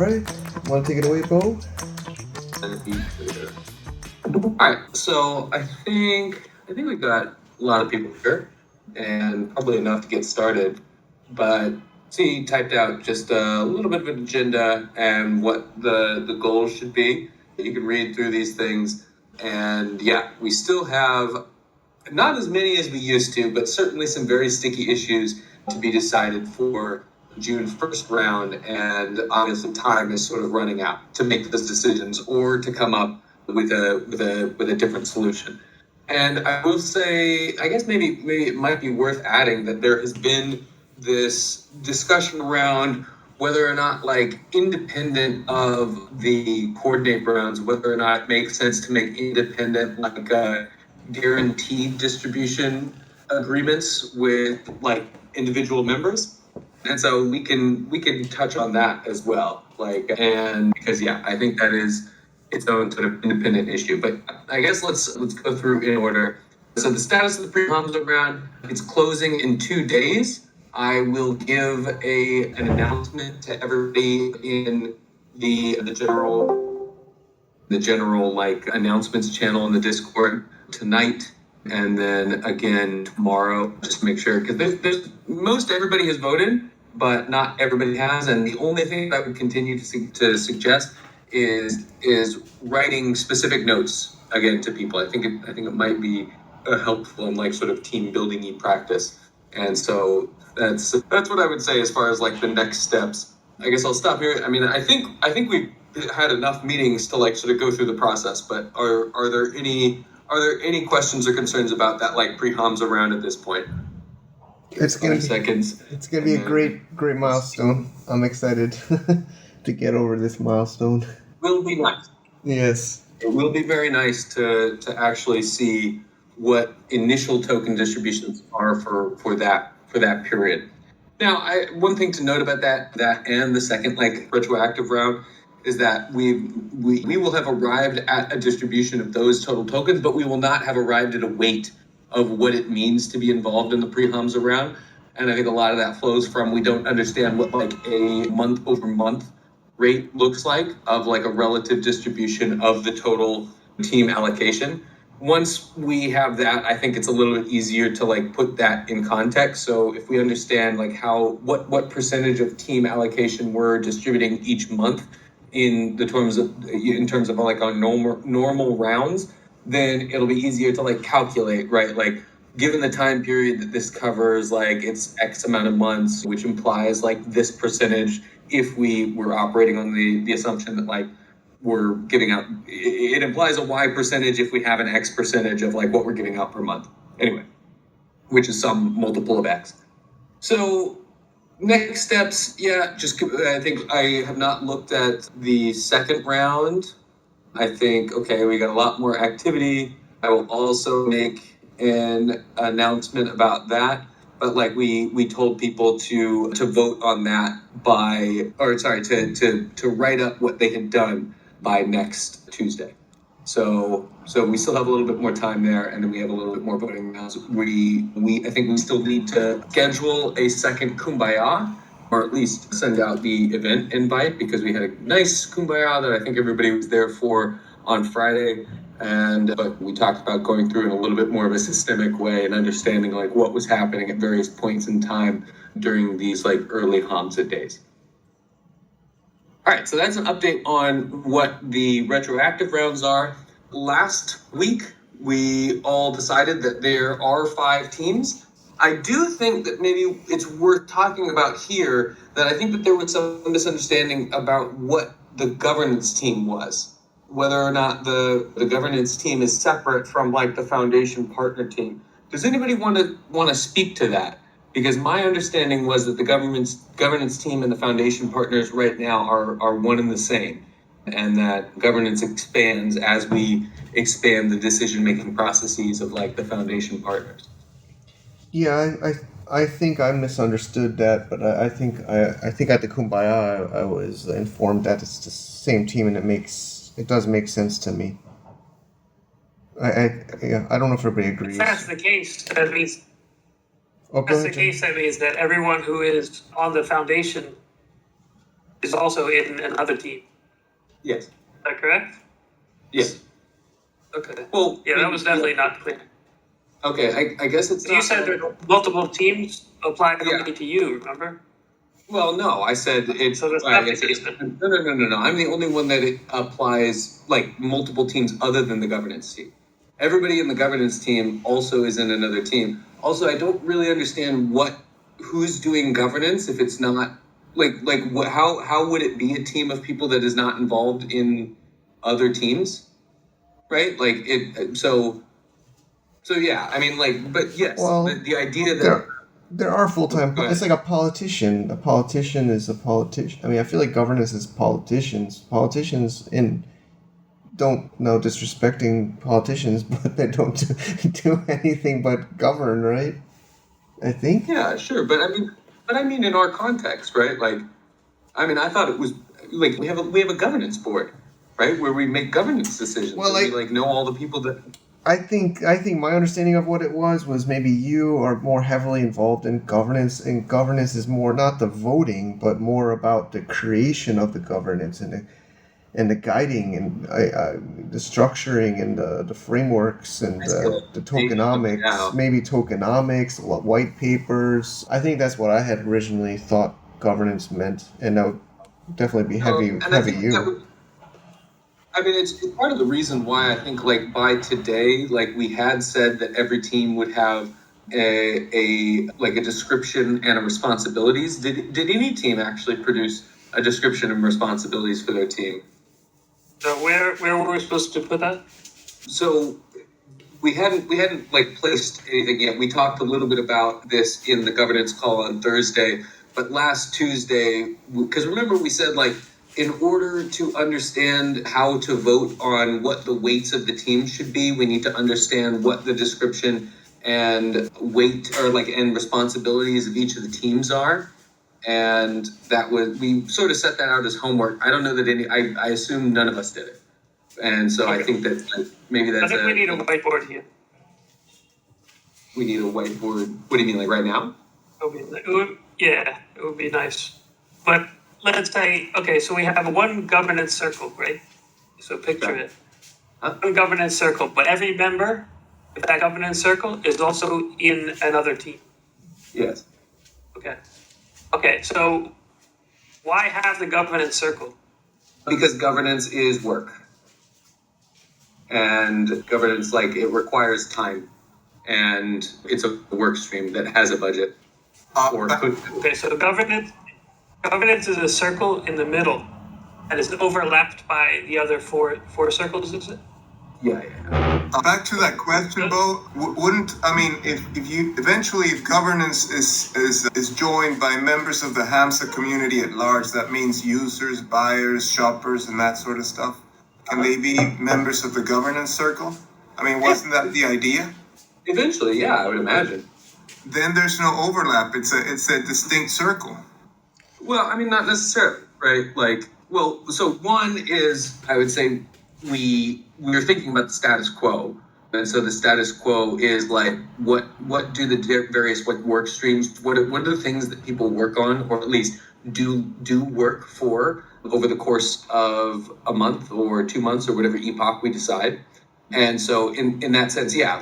right. Want to take it away, Bo? All right. So I think we got a lot of people here, and probably enough to get started. But see, typed out just a little bit of an agenda and what the goals should be. You can read through these things, and yeah, we still have not as many as we used to, but certainly some very sticky issues to be decided for June 1st round. And obviously time is sort of running out to make those decisions or to come up with a different solution. And I will say, I guess maybe it might be worth adding that there has been this discussion around whether or not, like, independent of the coordinate rounds, whether or not it makes sense to make independent, like, guaranteed distribution agreements with, like, individual members. And so we can touch on that as well. Like, and because yeah, I think that is its own sort of independent issue. But I guess let's go through in order. So the status of the pre-Hamza round, it's closing in 2 days. I will give an announcement to everybody in the general like announcements channel in the Discord tonight, and then again tomorrow, just to make sure, because there's most everybody has voted, but not everybody has. And the only thing I would continue to suggest is writing specific notes again to people. I think it might be helpful in like sort of team building-y practice. And so that's what I would say as far as like the next steps. I guess I'll stop here. I mean, I think we've had enough meetings to like sort of go through the process, but are there any questions or concerns about that like pre-Hamza round at this point? It's gonna be seconds. It's gonna be a great milestone. I'm excited to get over this milestone. Will be nice. Yes. It will be very nice to actually see what initial token distributions are for that period. Now, one thing to note about that and the second like retroactive round is that we will have arrived at a distribution of those total tokens, but we will not have arrived at a weight of what it means to be involved in the pre-Hamza round. And I think a lot of that flows from we don't understand what like a month over month rate looks like of like a relative distribution of the total team allocation. Once we have that, I think it's a little bit easier to like put that in context. So if we understand like what percentage of team allocation we're distributing each month in terms of like our normal rounds, then it'll be easier to like calculate, right? Like given the time period that this covers, like it's X amount of months, which implies like this percentage if we were operating on the assumption that like we're giving out, it implies a Y percentage if we have an X percentage of like what we're giving out per month. Anyway, which is some multiple of X. So next steps, yeah, I think I have not looked at the second round. I think, okay, we got a lot more activity. I will also make an announcement about that. But like we told people to vote on that to write up what they had done by next Tuesday. So we still have a little bit more time there, and then we have a little bit more voting rounds. I think we still need to schedule a second Kumbaya, or at least send out the event invite, because we had a nice Kumbaya that I think everybody was there for on Friday. But we talked about going through in a little bit more of a systemic way and understanding like what was happening at various points in time during these like early Hamza days. All right, so that's an update on what the retroactive rounds are. Last week, we all decided that there are 5 teams. I do think that maybe it's worth talking about here that I think that there was some misunderstanding about what the governance team was, whether or not the governance team is separate from like the foundation partner team. Does anybody want to speak to that? Because my understanding was that the governance team and the foundation partners right now are one and the same, and that governance expands as we expand the decision-making processes of like the foundation partners. Yeah, I think I misunderstood that, but I think at the Kumbaya I was informed that it's the same team, and it does make sense to me. I don't know if everybody agrees. If that's the case, that means that means that everyone who is on the foundation is also in another team. Yes. Is that correct? Yes. Okay. Well, Yeah, that was definitely not clear. Okay, I guess it's You not. said that multiple teams apply Yeah. only to you, remember? Well, no, I said it. So that's not the case, then. No. I'm the only one that it applies like multiple teams other than the governance team. Everybody in the governance team also is in another team. Also, I don't really understand who's doing governance if it's not how would it be a team of people that is not involved in other teams, right? Like it. So yeah, I mean, but yes, Well, the idea that. there are full-time. Go ahead. It's like a politician. A politician is a politician. I mean, I feel like governance is politicians. Politicians don't know disrespecting politicians, but they don't do anything but govern, right? I think. Yeah, sure, but I mean, in our context, right? Like, I mean, I thought it was like we have a governance board, right, where we make governance decisions. Well, and we know all the people that. I think my understanding of what it was maybe you are more heavily involved in governance, and governance is more not the voting, but more about the creation of the governance and the guiding and the structuring and the frameworks and the tokenomics, Yeah. maybe tokenomics, white papers. I think that's what I had originally thought governance meant, and that would definitely be heavy And I think you. that I mean, it's part of the reason why I think like by today, like we had said that every team would have a description and a responsibilities. Did any team actually produce a description and responsibilities for their team? So where were we supposed to put that? So we hadn't like placed anything yet. We talked a little bit about this in the governance call on Thursday, but last Tuesday, because remember we said like in order to understand how to vote on what the weights of the team should be, we need to understand what the description and weight or and responsibilities of each of the teams are. And we sort of set that out as homework. I don't know that I assume none of us did it. And so I think that maybe that's I think we need a whiteboard here. We need a whiteboard. What do you mean, like right now? It would be nice. But let's say, okay, so we have one governance circle, right? So picture it. One governance circle, but every member of that governance circle is also in another team. Yes. Okay, so why have the governance circle? Because governance is work. And governance, it requires time. And it's a work stream that has a budget. Okay, so governance is a circle in the middle that is overlapped by the other four circles, is it? Yeah. Back to that question, Bo. If governance is joined by members of the Hamsa community at large, that means users, buyers, shoppers, and that sort of stuff. Can they be members of the governance circle? I mean, wasn't that the idea? Eventually, yeah, I would imagine. Then there's no overlap. It's a distinct circle. Well, I mean, not necessarily, right? So one is, I would say, we're thinking about the status quo. And so the status quo is what do the various work streams, what are the things that people work on, or at least do work for over the course of a month or 2 months or whatever epoch we decide. And so in that sense, yeah,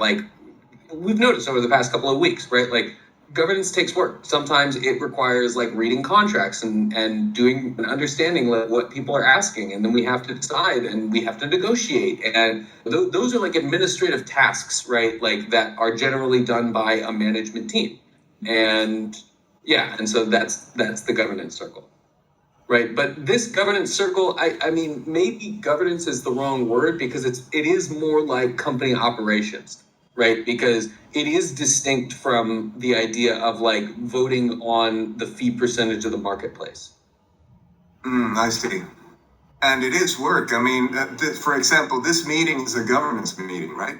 we've noticed over the past couple of weeks, right? Governance takes work. Sometimes it requires reading contracts and doing and understanding what people are asking, and then we have to decide and we have to negotiate. And those are administrative tasks, right? That are generally done by a management team. And yeah, and so that's the governance circle. Right, but this governance circle, I mean, maybe governance is the wrong word because it is more like company operations, right? Because it is distinct from the idea of voting on the fee percentage of the marketplace. I see. And it is work. I mean, for example, this meeting is a governance meeting, right?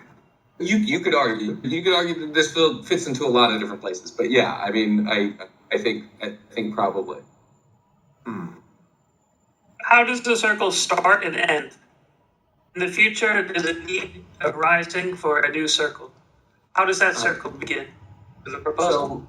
You could argue that this field fits into a lot of different places, but yeah, I mean, I think probably. How does the circle start and end? In the future, does it need arising for a new circle? How does that circle begin? With a proposal?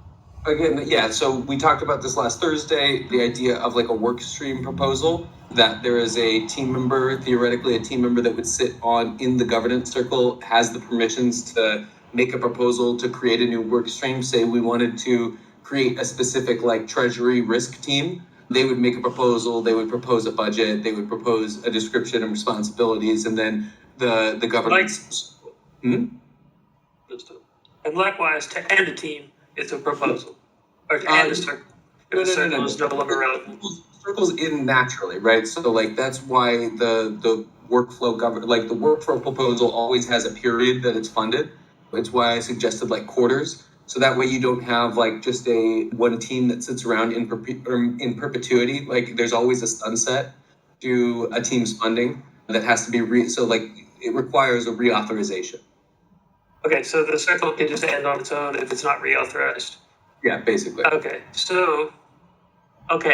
again, yeah, so we talked about this last Thursday, the idea of like a work stream proposal, that there is a team member, theoretically a team member that would sit on in the governance circle, has the permissions to make a proposal to create a new work stream. Say we wanted to create a specific like treasury risk team. They would make a proposal, they would propose a budget, they would propose a description and responsibilities, and then the governance. And likewise, to end a team, it's a proposal. Or to Uh, end a circle. If No, the no, no, circle no. is no longer relevant. Circles in naturally, right? So like that's why the workflow like the workflow proposal always has a period that it's funded. It's why I suggested like quarters. So that way you don't have like just a one team that sits around in perpetuity. Like there's always a sunset to a team's funding that has to be so like it requires a reauthorization. Okay, so the circle can just end on its own if it's not reauthorized. Yeah, basically. Okay,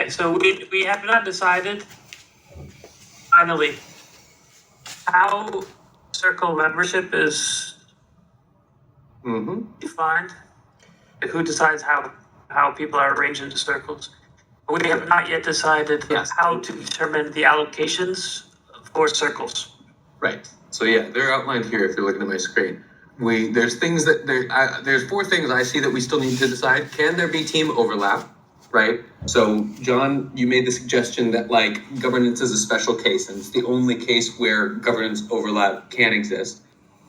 so we have not decided finally how circle membership is defined. Who decides how people are arranged into circles? We have not yet decided Yes. how to determine the allocations for circles. Right. So yeah, they're outlined here if you're looking at my screen. There's things that there's four things I see that we still need to decide. Can there be team overlap? Right. So John, you made the suggestion that like governance is a special case and it's the only case where governance overlap can exist.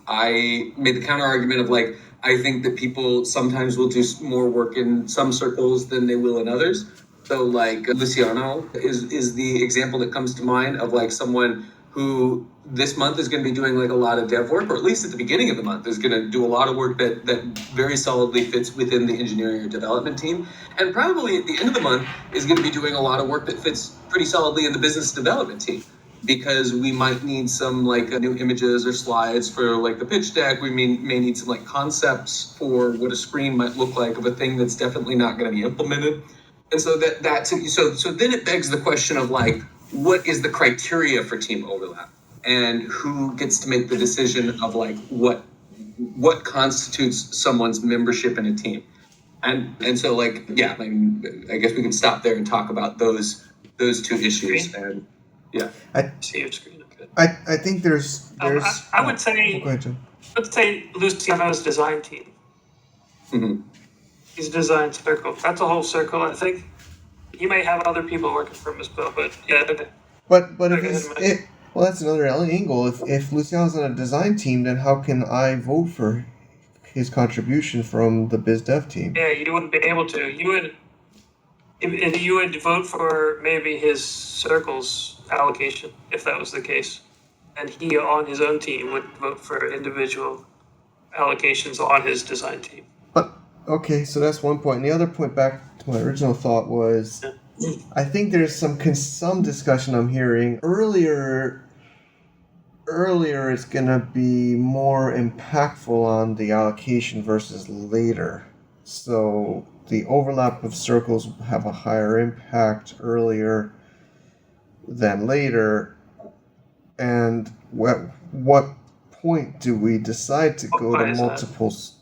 I made the counter argument of like, I think that people sometimes will do more work in some circles than they will in others. So like Luciano is the example that comes to mind of like someone who this month is going to be doing like a lot of dev work, or at least at the beginning of the month is going to do a lot of work that very solidly fits within the engineering or development team. And probably at the end of the month is going to be doing a lot of work that fits pretty solidly in the business development team. Because we might need some like new images or slides for like the pitch deck. We may need some like concepts for what a screen might look like of a thing that's definitely not going to be implemented. And so so then it begs the question of like, what is the criteria for team overlap, and who gets to make the decision of like what constitutes someone's membership in a team, and so like yeah, I mean, I guess we can stop there and talk about those two issues. And yeah, See your screen. Okay. I think there's I would say go ahead, John. let's say Luciano's design team. Mhm. He's a design circle. That's a whole circle, I think. He may have other people working for him as well, but yeah. But if Okay, it's never mind. well, that's another angle. If Luciano's on a design team, then how can I vote for his contribution from the biz dev team? Yeah, you wouldn't be able to. You would vote for maybe his circle's allocation if that was the case, and he on his own team would vote for individual allocations on his design team. But okay, so that's one point. And the other point, back to my original thought, was I think there's some discussion I'm hearing earlier. Earlier, it's gonna be more impactful on the allocation versus later. So the overlap of circles have a higher impact earlier than later. And what point do we decide to go Why to is that? multiples?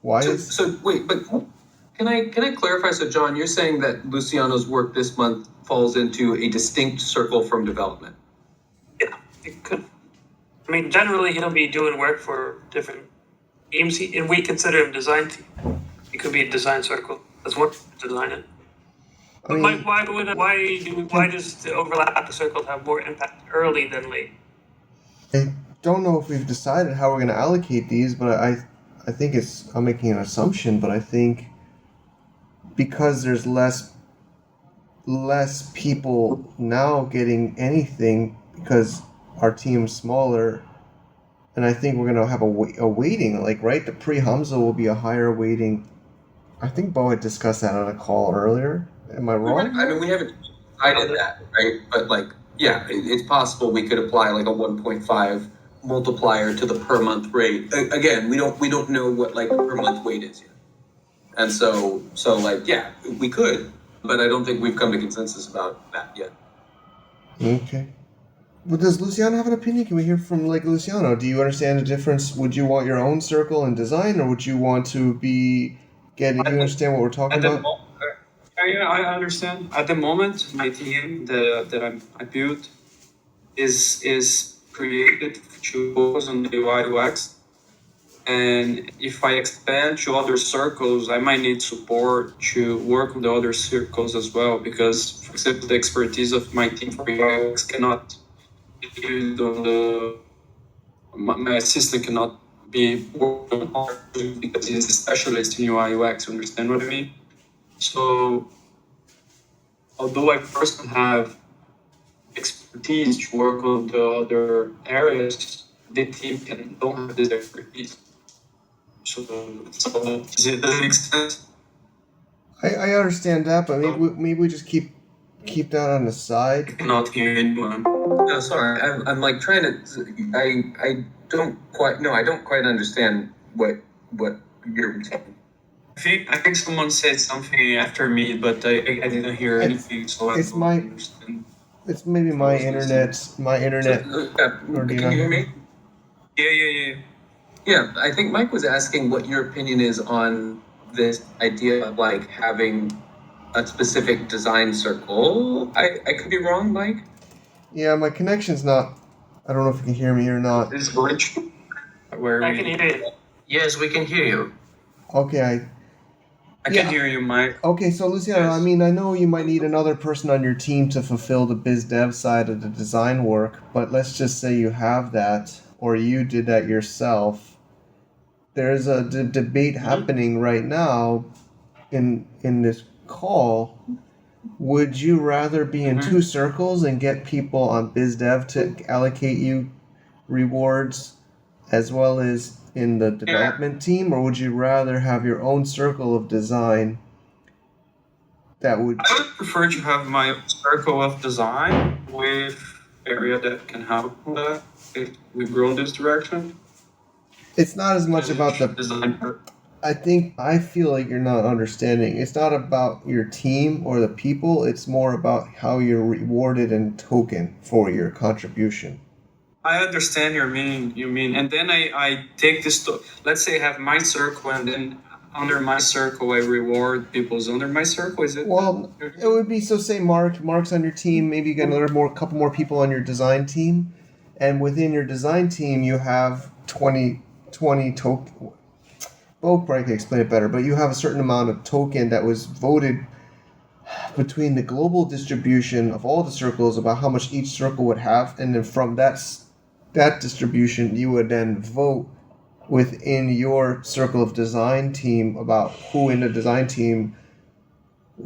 Why is So wait, but can I clarify? So John, you're saying that Luciano's work this month falls into a distinct circle from development. Yeah, it could. I mean, generally he'll be doing work for different teams, and we consider him design team. He could be a design circle. That's what design it. I But mean, why does the overlap the circle have more impact early than late? I don't know if we've decided how we're going to allocate these, but I think I'm making an assumption, but I think because there's less people now getting anything because our team's smaller, and I think we're going to have a weighting, like, right? The pre-Hamza will be a higher weighting. I think Bo had discussed that on a call earlier. Am I wrong? I mean, we haven't decided that, right? But like, yeah, it's possible we could apply like a 1.5 multiplier to the per month rate. Again, we don't know what like per month weight is yet, and so like yeah, we could, but I don't think we've come to consensus about that yet. Okay. But does Luciano have an opinion? Can we hear from like Luciano? Do you understand the difference? Would you want your own circle in design, or would you want to be get it? You understand what we're talking At the about? yeah, I understand. At the moment, my team that I built is created to focus on the UI UX. And if I expand to other circles, I might need support to work with the other circles as well. Because, for example, the expertise of my team for UI UX cannot be used on the my assistant cannot be working on all because he's a specialist in UI UX. Understand what I mean? So, although I personally have expertise to work on the other areas, the team don't have this expertise. So does it make sense? I understand that, but maybe we just keep that on the side. Not hear anyone. No, sorry. I'm like trying to. I don't quite. No, I don't quite understand what you're saying. I think someone said something after me, but I didn't hear anything. So I It's don't my- understand. It's maybe my internet. My internet. Can you hear me? Yeah. Yeah, I think Mike was asking what your opinion is on this idea of like having a specific design circle. I could be wrong, Mike. Yeah, my connection's not. I don't know if you can hear me or not. This bridge where I can hear you. Yes, we can hear you. Okay, I Yeah. can hear you, Mike. Okay, so Luciano, Yes. I mean, I know you might need another person on your team to fulfill the biz dev side of the design work, but let's just say you have that, or you did that yourself. There's a debate happening right now in this call. Would you rather be in two circles and get people on biz dev to allocate you rewards as well as in the development team, or would you rather have your own circle of design that would I would prefer to have my own circle of design with area that can help with that if we grow in this direction. it's not as much about the design. I feel like you're not understanding. It's not about your team or the people, it's more about how you're rewarded in token for your contribution. I understand your meaning. You mean, and then I take this. Let's say I have my circle, and then under my circle I reward people's under my circle. Is it? Well, it would be so say Mark's on your team, maybe you get couple more people on your design team, and within your design team you have 20 token. Bo probably can explain it better, but you have a certain amount of token that was voted between the global distribution of all the circles about how much each circle would have, and then from that distribution you would then vote within your circle of design team about who in the design team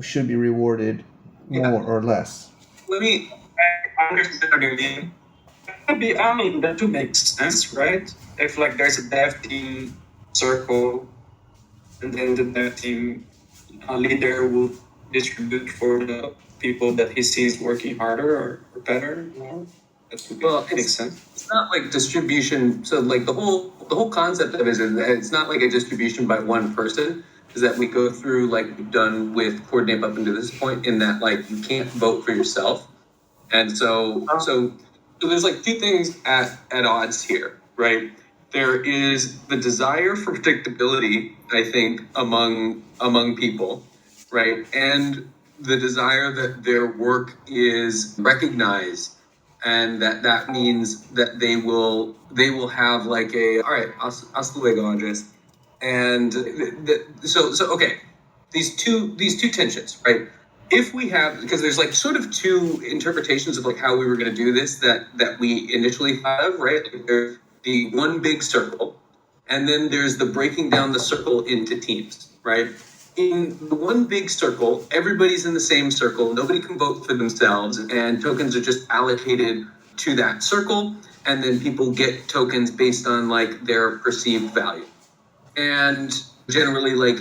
should be rewarded more or less. Let me understand what you mean. That too makes sense, right? If like there's a dev team circle, and then the dev team leader will distribute for the people that he sees working harder or better. That makes sense. It's not like distribution. So like the whole concept of it is that it's not like a distribution by one person. Is that we go through like we've done with Coordinape up until this point, in that like you can't vote for yourself, and so there's like two things at odds here, right? There is the desire for predictability, I think, among people, right, and the desire that their work is recognized. And that means that they will have like a all right, hasta luego, Andres, and so okay, these two tensions, right? If we have, because there's like sort of two interpretations of like how we were going to do this that we initially thought of, right? Like there's the one big circle, and then there's the breaking down the circle into teams, right? In the one big circle, everybody's in the same circle. Nobody can vote for themselves, and tokens are just allocated to that circle, and then people get tokens based on like their perceived value. And generally, like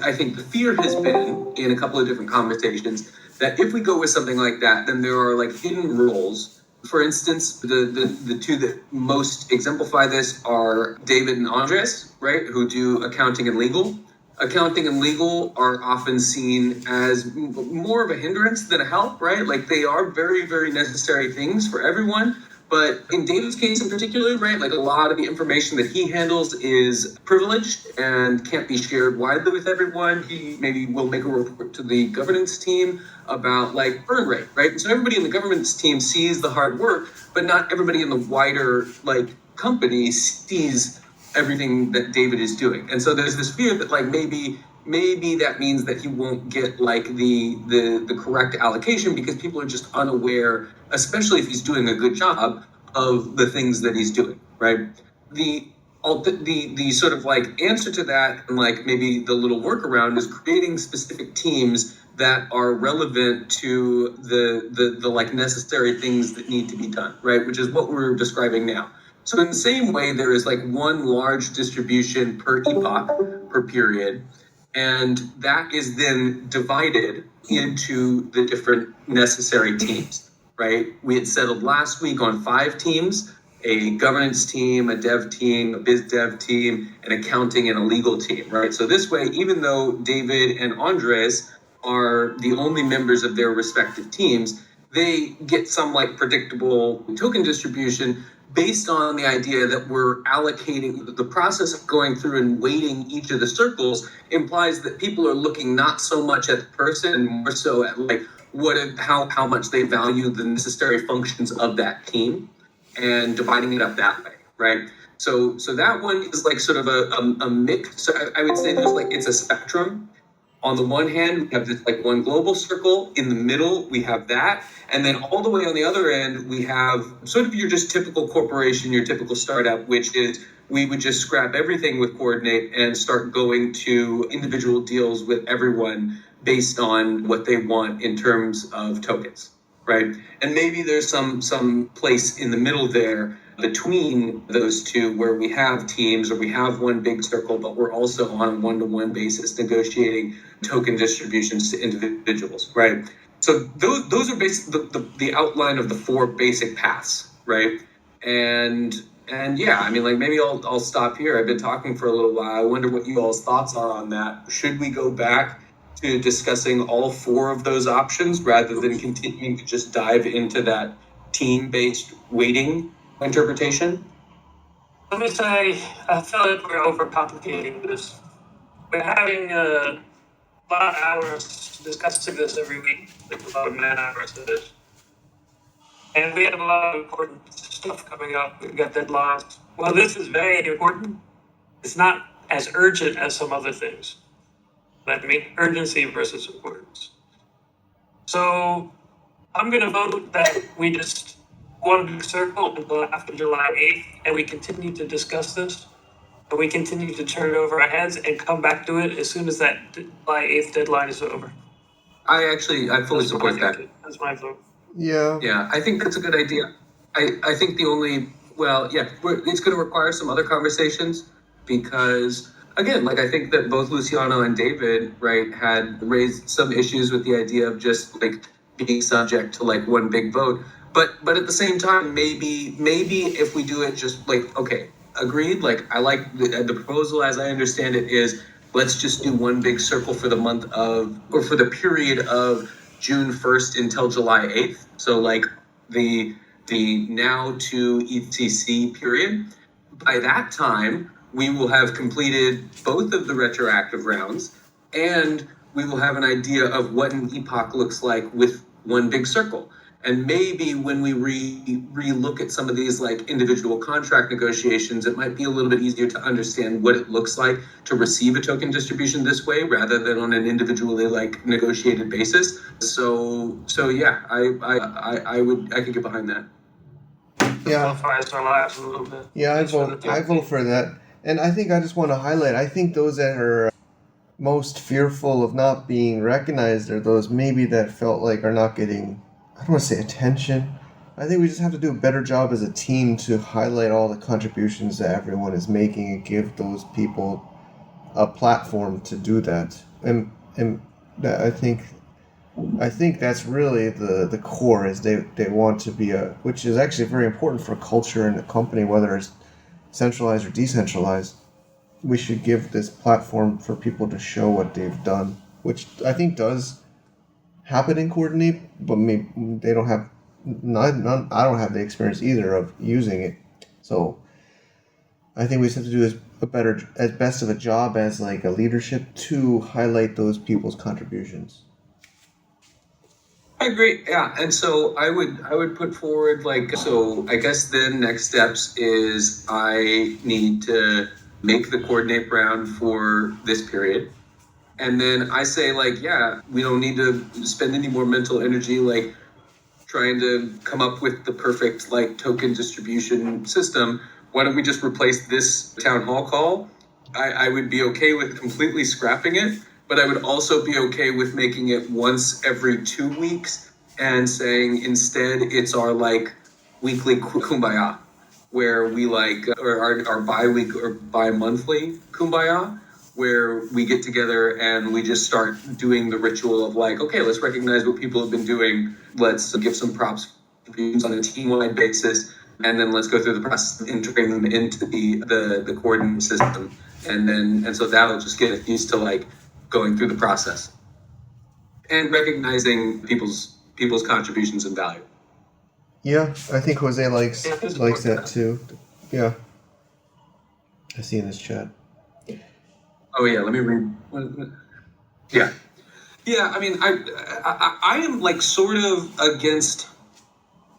I think the fear has been in a couple of different conversations that if we go with something like that, then there are like hidden roles. For instance, the two that most exemplify this are David and Andres, right, who do accounting and legal. Accounting and legal are often seen as more of a hindrance than a help, right? Like they are very, very necessary things for everyone, But in David's case in particular, right, like a lot of the information that he handles is privileged and can't be shared widely with everyone. He maybe will make a report to the governance team about like burn rate, right? And so everybody in the governance team sees the hard work, but not everybody in the wider like company sees everything that David is doing. And so there's this fear that like maybe that means that he won't get like the correct allocation because people are just unaware, especially if he's doing a good job of the things that he's doing, right? The sort of like answer to that and like maybe the little workaround is creating specific teams that are relevant to the like necessary things that need to be done, right? Which is what we're describing now. So in the same way, there is like one large distribution per epoch, per period, and that is then divided into the different necessary teams, right? We had settled last week on 5 teams, a governance team, a dev team, a biz dev team, an accounting and a legal team, right? So this way, even though David and Andres are the only members of their respective teams, they get some like predictable token distribution based on the idea that we're allocating. The process of going through and weighting each of the circles implies that people are looking not so much at the person and more so at like how much they value the necessary functions of that team and dividing it up that way, right? So that one is like sort of a mix. So I would say there's like, it's a spectrum. On the one hand, we have this like one global circle. In the middle, we have that. And then all the way on the other end, we have sort of your just typical corporation, your typical startup, which is we would just scrap everything with Coordinate and start going to individual deals with everyone based on what they want in terms of tokens, right? And maybe there's some place in the middle there between those two where we have teams or we have one big circle, but we're also on a one-to-one basis negotiating token distributions to individuals, right? So those are basically the outline of the 4 basic paths, right? And yeah, I mean, like maybe I'll stop here. I've been talking for a little while. I wonder what you all's thoughts are on that. Should we go back to discussing all 4 of those options rather than continuing to just dive into that team-based weighting interpretation? Let me say, I feel like we're overcomplicating this. We're having a lot of hours discussing this every week, like a lot of man hours of this. And we have a lot of important stuff coming up. We've got deadlines. Well, this is very important. It's not as urgent as some other things. I mean, urgency versus importance. So I'm going to vote that we just one big circle until after July 8th, and we continue to discuss this. And we continue to turn it over our heads and come back to it as soon as that July 8th deadline is over. I fully support that. That's my vote. Yeah, I think that's a good idea. I think it's going to require some other conversations because, again, like I think that both Luciano and David, right, had raised some issues with the idea of just like being subject to like one big vote. But at the same time, maybe if we do it just like, okay, agreed, like I like the proposal as I understand it is let's just do one big circle for the month of, or for the period of June 1st until July 8th. So like the now to ETC period. By that time, we will have completed both of the retroactive rounds and we will have an idea of what an epoch looks like with one big circle. And maybe when we re-look at some of these like individual contract negotiations, it might be a little bit easier to understand what it looks like to receive a token distribution this way rather than on an individually like negotiated basis. So yeah, I could get behind that. Yeah. Our lives a little bit. Yeah, I vote for that. And I think I just want to highlight, I think those that are most fearful of not being recognized are those maybe that felt like are not getting, I don't want to say attention. I think we just have to do a better job as a team to highlight all the contributions that everyone is making and give those people a platform to do that. And that I think that's really the core is they want to be which is actually very important for culture in a company, whether it's centralized or decentralized. We should give this platform for people to show what they've done, which I think does happen in Coordinate, but maybe they don't have I don't have the experience either of using it. So I think we just have to do as best of a job as like a leadership to highlight those people's contributions. I agree. Yeah, and so I would put forward like, so I guess then next steps is I need to make the coordinate round for this period. And then I say like, yeah, we don't need to spend any more mental energy like trying to come up with the perfect like token distribution system. Why don't we just replace this town hall call? I would be okay with completely scrapping it, but I would also be okay with making it once every 2 weeks and saying instead it's our like weekly kumbaya, where we like, or our bi-week or bi-monthly kumbaya, where we get together and we just start doing the ritual of like, okay, let's recognize what people have been doing. Let's give some props on a team-wide basis. And then let's go through the process of integrating them into the coordinate system. And so that'll just get us used to like going through the process and recognizing people's contributions and value. Yeah, I think Jose likes that too. Yeah, I see in this chat. Oh yeah, let me read. Yeah, yeah. I mean, I am like sort of against.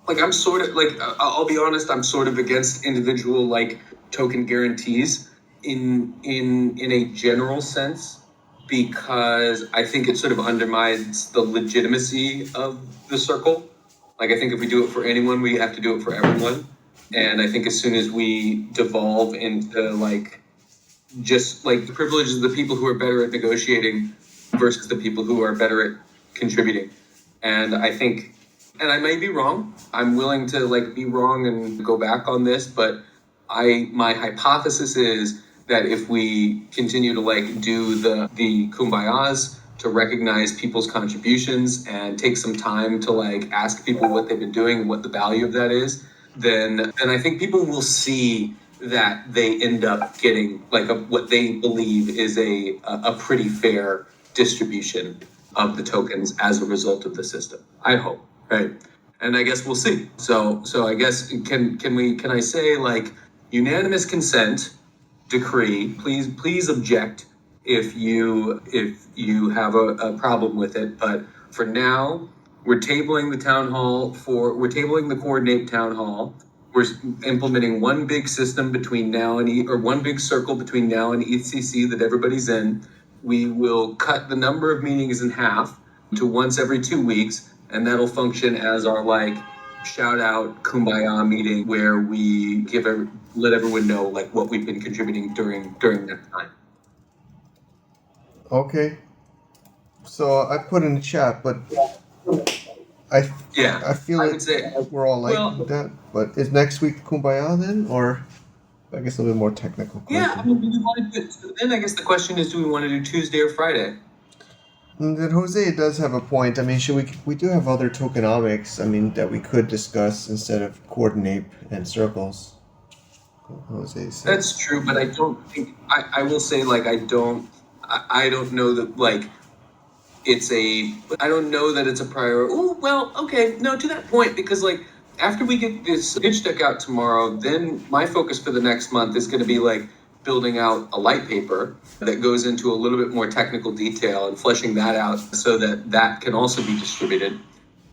Like I'm sort of like I'll be honest. I'm sort of against individual like token guarantees in a general sense, because I think it sort of undermines the legitimacy of the circle. Like I think if we do it for anyone, we have to do it for everyone. And I think as soon as we devolve into like just like the privileges of the people who are better at negotiating versus the people who are better at contributing. And I think, and I may be wrong, I'm willing to like be wrong and go back on this, but my hypothesis is that if we continue to like do the kumbayas to recognize people's contributions and take some time to like ask people what they've been doing and what the value of that is, then I think people will see that they end up getting like what they believe is a pretty fair distribution of the tokens as a result of the system. I hope, right? And I guess we'll see. So I guess can I say like unanimous consent decree? Please object if you have a problem with it. But for now, we're tabling the coordinate town hall. We're implementing one big system between now and one big circle between now and ECC that everybody's in. We will cut the number of meetings in half to once every 2 weeks, and that'll function as our like shout out kumbaya meeting where we let everyone know like what we've been contributing during that time. Okay. So I put in the chat, but I feel I would say we're all like that. But is next week kumbaya then, or I guess a little bit more technical question. Yeah, I mean, do we want to do, then I guess the question is, do we want to do Tuesday or Friday? And then Jose does have a point. I mean, we do have other tokenomics, I mean, that we could discuss instead of coordinate and circles. Jose says. That's true, but I don't think I will say like I don't know that like I don't know that it's a priority. Oh, well, okay, no, to that point, because like after we get this pitch deck out tomorrow, then my focus for the next month is going to be like building out a light paper that goes into a little bit more technical detail and fleshing that out so that can also be distributed.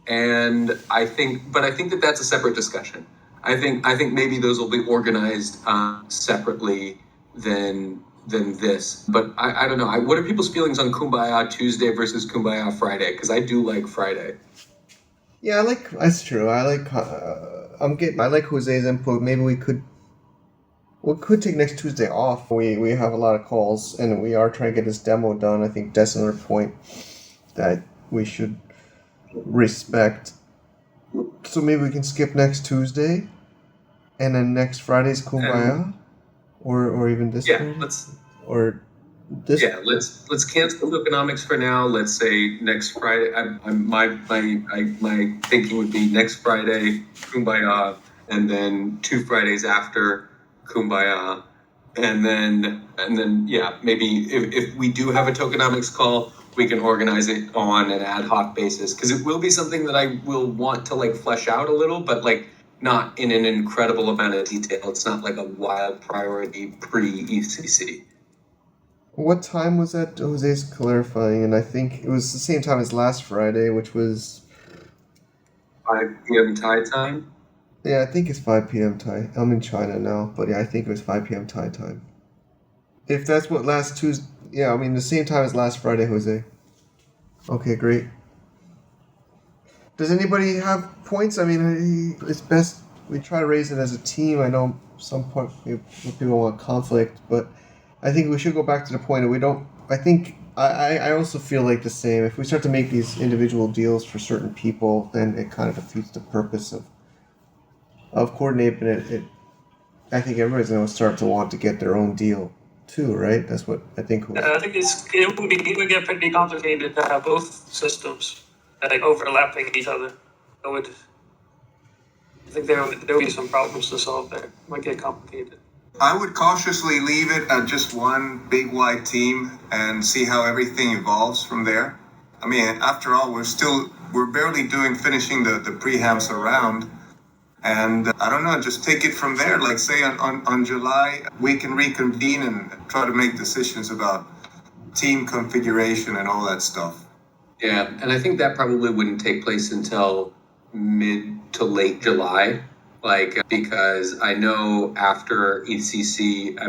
And I think that that's a separate discussion. I think maybe those will be organized separately than this. But I don't know. What are people's feelings on Kumbaya Tuesday versus Kumbaya Friday? Because I do like Friday. Yeah, that's true. I like Jose's input. Maybe we could take next Tuesday off. We have a lot of calls, and we are trying to get this demo done. I think that's another point that we should respect. So maybe we can skip next Tuesday, and then next Friday's Kumbaya, or even this. Yeah, Friday? let's cancel tokenomics for now. Let's say next Friday. My thinking would be next Friday Kumbaya, and then 2 Fridays after Kumbaya, and then yeah, maybe if we do have a tokenomics call, we can organize it on an ad hoc basis, because it will be something that I will want to like flesh out a little, but like not in an incredible amount of detail. It's not like a wild priority pre-ECC. What time was that? Jose's clarifying, and I think it was the same time as last Friday, which was 5 p.m. Thai time. yeah, I think it's 5 p.m. Thai. I'm in China now, but yeah, I think it was 5 p.m. Thai time. If that's what last Tuesday, yeah, I mean the same time as last Friday, Jose. Okay, great. Does anybody have points? I mean, it's best we try to raise it as a team. I know some point people want conflict, but I think we should go back to the point that we don't. I think I also feel like the same. If we start to make these individual deals for certain people, then it kind of defeats the purpose of coordinating it. I think everybody's going to start to want to get their own deal too, right? That's what I think. I think it would get pretty complicated to have both systems like overlapping each other. I think there will be some problems to solve there. It might get complicated. I would cautiously leave it at just one big wide team and see how everything evolves from there. I mean, after all, we're barely finishing the pre-HAMSA round. And I don't know, just take it from there. Like say on July, we can reconvene and try to make decisions about team configuration and all that stuff. Yeah, and I think that probably wouldn't take place until mid to late July. Like, because I know after ECC, I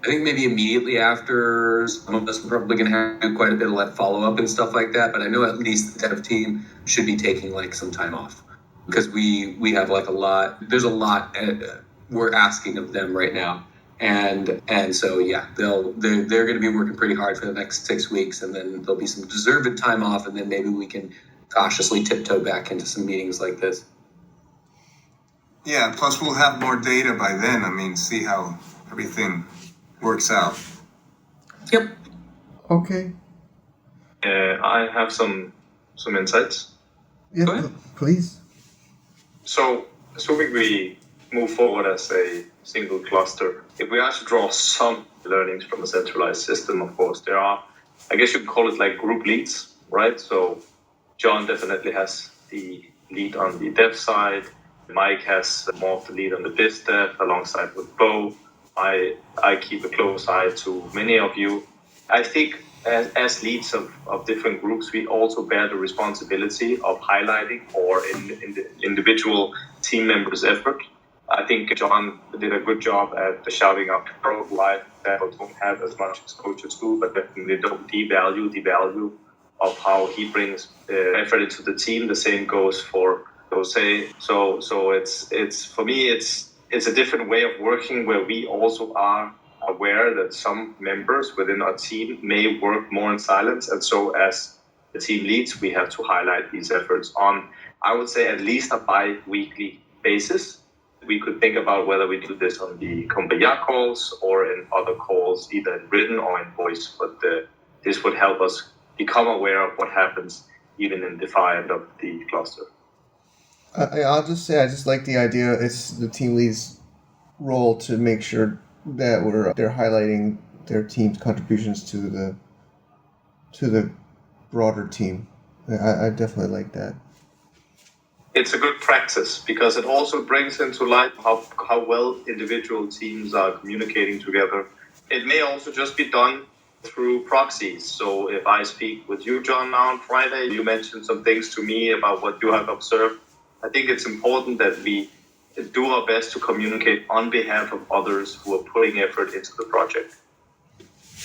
think maybe immediately after, some of us are probably going to have to do quite a bit of like follow-up and stuff like that. But I know at least the dev team should be taking like some time off, because we have like there's a lot we're asking of them right now. And so, yeah, they're going to be working pretty hard for the next 6 weeks, and then there'll be some deserved time off, and then maybe we can cautiously tiptoe back into some meetings like this. Yeah, plus we'll have more data by then. I mean, see how everything works out. Yep. Okay. I have some insights. Yeah, please. So, assuming we move forward as a single cluster, if we actually draw some learnings from a centralized system, of course, there are, I guess you could call it like group leads, right? So, John definitely has the lead on the dev side. Mike has more of the lead on the biz dev alongside with Bo. I keep a close eye to many of you. I think as leads of different groups, we also bear the responsibility of highlighting or in the individual team members' effort. I think John did a good job at shouting out Carol, who I don't have as much exposure to, but definitely don't devalue the value of how he brings effort into the team. The same goes for Jose. So it's for me it's a different way of working where we also are aware that some members within our team may work more in silence, and so as the team leads, we have to highlight these efforts on, I would say, at least a bi-weekly basis. We could think about whether we do this on the Kumbaya calls or in other calls, either in written or in voice, but this would help us become aware of what happens even in the far end of the cluster. I'll just say I just like the idea. It's the team lead's role to make sure that they're highlighting their team's contributions to the broader team. I definitely like that. It's a good practice because it also brings into light how well individual teams are communicating together. It may also just be done through proxies. So if I speak with you, John, now on Friday, you mentioned some things to me about what you have observed. I think it's important that we do our best to communicate on behalf of others who are putting effort into the project.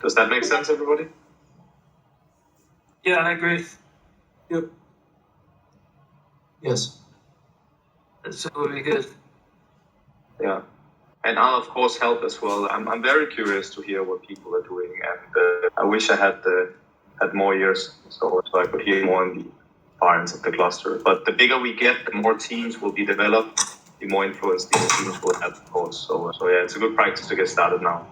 Does that make sense, everybody? Yeah, I agree. Yep. Yes. That would be good. Yeah. And I'll, of course, help as well. I'm very curious to hear what people are doing. And I wish I had more years so I could hear more on the far ends of the cluster. But the bigger we get, the more teams will be developed, the more influence these teams will have, of course. So yeah, it's a good practice to get started now.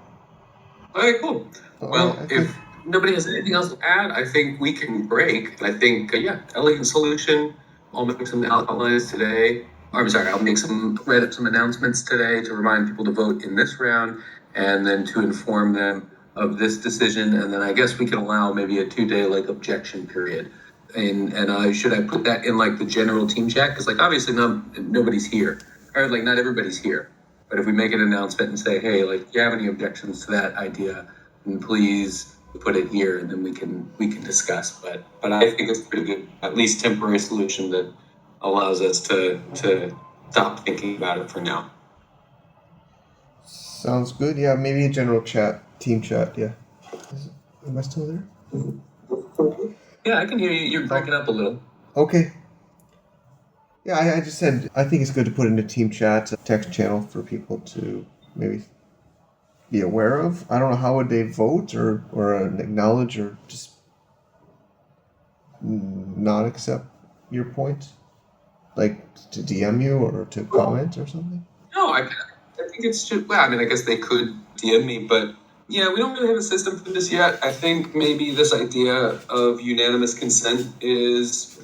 Okay, cool. Well, if nobody has anything else to add, I think we can break. I think, elegant solution. I'll make some outlines today. I'll write up some announcements today to remind people to vote in this round, and then to inform them this decision, and then I guess we can allow maybe a 2-day like objection period. And should I put that in like the general team chat? Because like obviously nobody's here, or like not everybody's here. But if we make an announcement and say, hey, like, if you have any objections to that idea, then please put it here, and then we can discuss. But I think it's a pretty good, at least temporary solution that allows us to stop thinking about it for now. Sounds good. Yeah, maybe a general chat, team chat. Yeah. Am I still there? Yeah, I can hear you. You're breaking up a little. Okay. Yeah, I just said I think it's good to put in a team chat, a text channel for people to maybe be aware of. I don't know, how would they vote or acknowledge or just not accept your point? Like to DM you or to comment or something? No, I think it's just, well, I mean, I guess they could DM me, but yeah, we don't really have a system for this yet. I think maybe this idea of unanimous consent is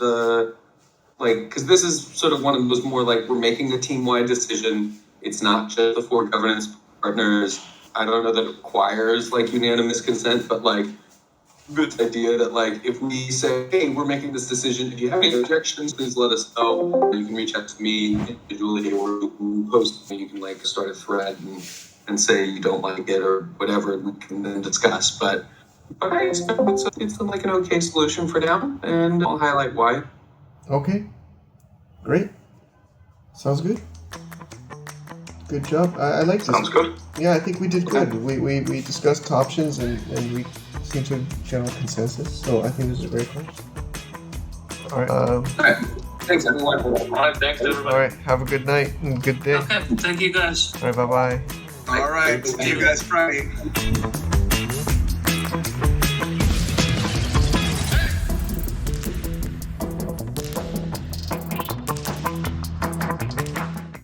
because this is sort of one of those more like we're making a team-wide decision. It's not just the 4 governance partners. I don't know that it requires like unanimous consent, but like this idea that like if we say, hey, we're making this decision, if you have any objections, please let us know. You can reach out to me individually, or you can post, you can like start a thread and say you don't like it or whatever, we can then discuss. But I expect it's like an okay solution for now, and I'll highlight why. Okay. Great. Sounds good. Good job. I like this. Sounds good. Yeah, I think we did good. We discussed options and we came to a general consensus. So I think this is a great one. All right. All right. Thanks, everyone. All right, thanks everybody. All right. Have a good night and good day. Okay, thank you guys. All right. Bye-bye. All right. See you guys Friday.